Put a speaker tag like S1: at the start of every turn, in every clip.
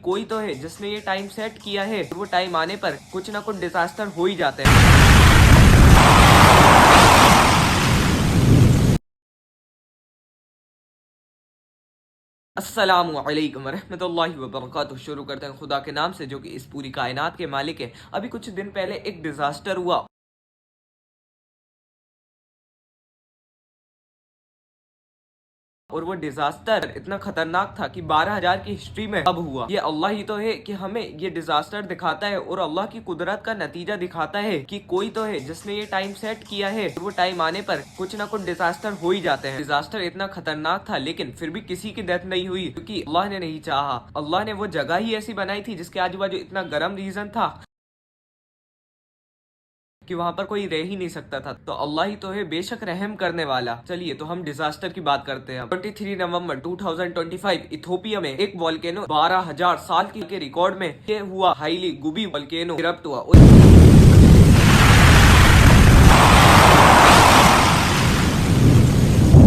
S1: कोई तो है जिसने ये टाइम सेट किया है, वो टाइम आने पर कुछ ना कुछ डिजास्टर हो ही जाते हैं। अस्सलामुअलैकुम वरहमतुल्लाहि वबरकातुहू। शुरू करते हैं खुदा के नाम से जो कि इस पूरी कायनात के मालिक है। अभी कुछ दिन पहले एक डिजास्टर हुआ और वो डिजास्टर इतना खतरनाक था कि 12,000 की हिस्ट्री में अब हुआ। ये अल्लाह ही तो है कि हमें ये डिजास्टर दिखाता है और अल्लाह की कुदरत का नतीजा दिखाता है कि कोई तो है जिसने ये टाइम सेट किया है, वो टाइम आने पर कुछ ना कुछ डिजास्टर हो ही जाते हैं। डिजास्टर इतना खतरनाक था लेकिन फिर भी किसी की डेथ नहीं हुई क्योंकि अल्लाह ने नहीं चाहा। अल्लाह ने वो जगह ही ऐसी बनाई थी जिसके आजू बाजू इतना गर्म रीजन था कि वहां पर कोई रह ही नहीं सकता था। तो अल्लाह ही तो है बेशक रहम करने वाला। चलिए तो हम डिजास्टर की बात करते हैं। 23 नवंबर 2025 इथोपिया में एक वॉल्केनो 12,000 साल के रिकॉर्ड में ये हुआ। हाईली गुबी वॉल्केनो इरप्ट हुआ और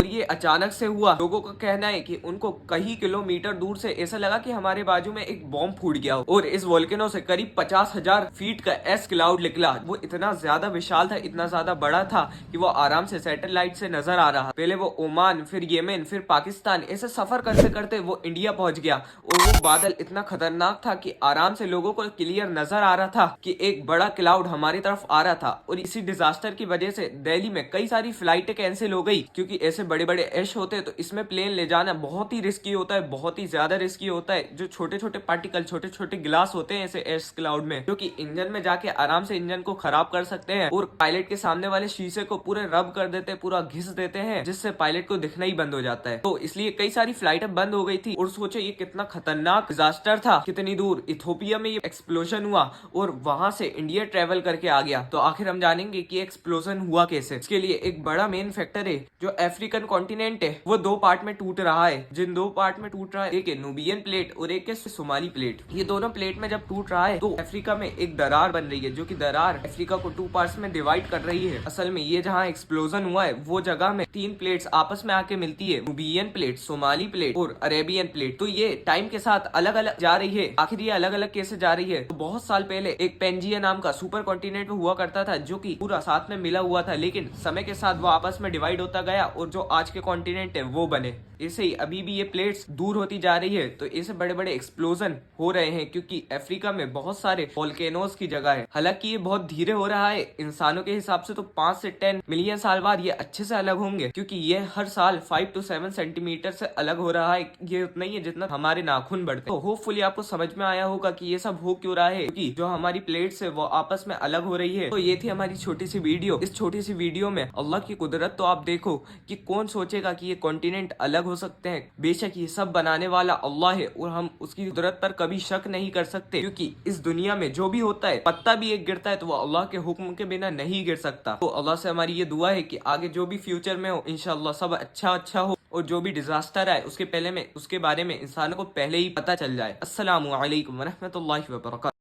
S1: ये अचानक से हुआ। लोगों का कहना है कि उनको कई किलोमीटर दूर से ऐसा लगा कि हमारे बाजू में एक बॉम्ब फूट गया और इस वोल्केनो से करीब 50,000 फीट का एस क्लाउड निकला। वो इतना ज्यादा विशाल था, इतना ज्यादा बड़ा था कि वो आराम से सैटेलाइट से नजर आ रहा। पहले वो ओमान, फिर येमेन, फिर पाकिस्तान, ऐसे सफर करते करते वो इंडिया पहुंच गया और वो बादल इतना खतरनाक था कि आराम से लोगों को क्लियर नजर आ रहा था कि एक बड़ा क्लाउड हमारी तरफ आ रहा था। और इसी डिजास्टर की वजह से दिल्ली में कई सारी फ्लाइटें कैंसिल हो गई क्योंकि ऐसे बड़े बड़े ऐश होते हैं तो इसमें प्लेन ले जाना बहुत ही रिस्की होता है, बहुत ही ज्यादा रिस्की होता है। जो छोटे छोटे पार्टिकल, छोटे छोटे गिलास होते हैं ऐसे ऐश क्लाउड में, जो कि इंजन में जाके आराम से इंजन को खराब कर सकते हैं और पायलट के सामने वाले शीशे को पूरे रब कर देते हैं, पूरा घिस देते हैं, जिससे पायलट को दिखना ही बंद हो जाता है। तो इसलिए कई सारी फ्लाइटें बंद हो गई थी। और सोचो ये कितना खतरनाक डिजास्टर था। कितनी दूर इथोपिया में ये एक्सप्लोजन हुआ और वहां से इंडिया ट्रेवल करके आ गया। तो आखिर हम जानेंगे कि एक्सप्लोजन हुआ कैसे। इसके लिए एक बड़ा मेन फैक्टर है जो अफ्रीकन कॉन्टिनेंट है, वो दो पार्ट में टूट रहा है। जिन दो पार्ट में टूट रहा है, एक है नुबियन प्लेट और एक है सोमाली प्लेट। ये दोनों प्लेट में जब टूट रहा है तो अफ्रीका में एक दरार बन रही है, जो कि दरार अफ्रीका को टू पार्ट्स में डिवाइड कर रही है। असल में ये जहाँ एक्सप्लोजन हुआ है वो जगह में तीन प्लेट्स आपस में आके मिलती है, नुबियन प्लेट, सोमाली प्लेट और अरेबियन प्लेट। तो ये टाइम के साथ अलग अलग जा रही है। आखिर ये अलग अलग कैसे जा रही है? तो बहुत साल पहले एक पेंजिया नाम का सुपर कॉन्टिनेंट हुआ करता था जो कि पूरा साथ में मिला हुआ था, लेकिन समय के साथ वो आपस में डिवाइड होता गया और जो आज के कॉन्टिनेंट है वो बने। ऐसे ही अभी भी ये प्लेट्स दूर होती जा रही है। तो ऐसे बड़े बड़े एक्सप्लोजन हो रहे हैं क्योंकि अफ्रीका में बहुत सारे वोल्केनोज की जगह है। हालांकि ये बहुत धीरे हो रहा है। इंसानों के हिसाब से तो 5 से 10 मिलियन साल बाद ये अच्छे से अलग होंगे क्योंकि ये हर साल 5 to 7 सेंटीमीटर से अलग हो रहा है। ये उतना ही है जितना हमारे नाखून बढ़ते हैं। तो होपफुली आपको समझ में आया होगा कि ये सब हो क्यों रहा है, क्योंकि जो हमारी प्लेट्स है वो आपस में अलग हो रही है। तो ये थी हमारी छोटी सी वीडियो। इस छोटी सी वीडियो में अल्लाह की कुदरत तो आप देखो कि कौन सोचेगा कि ये कॉन्टिनेंट अलग हो सकते हैं। बेशक ये सब बनाने वाला अल्लाह है और हम उसकी कुदरत पर कभी शक नहीं कर सकते क्योंकि इस दुनिया में जो भी होता है, पत्ता भी एक गिरता है तो वो अल्लाह के हुक्म के बिना नहीं गिर सकता। तो अल्लाह से हमारी ये दुआ है कि आगे जो भी फ्यूचर में हो इंशाल्लाह सब अच्छा अच्छा हो और जो भी डिजास्टर आए उसके बारे में इंसानों को पहले ही पता चल जाए। अस्सलामु अलैकुम वरहमतुल्लाहि वबरकातुहू।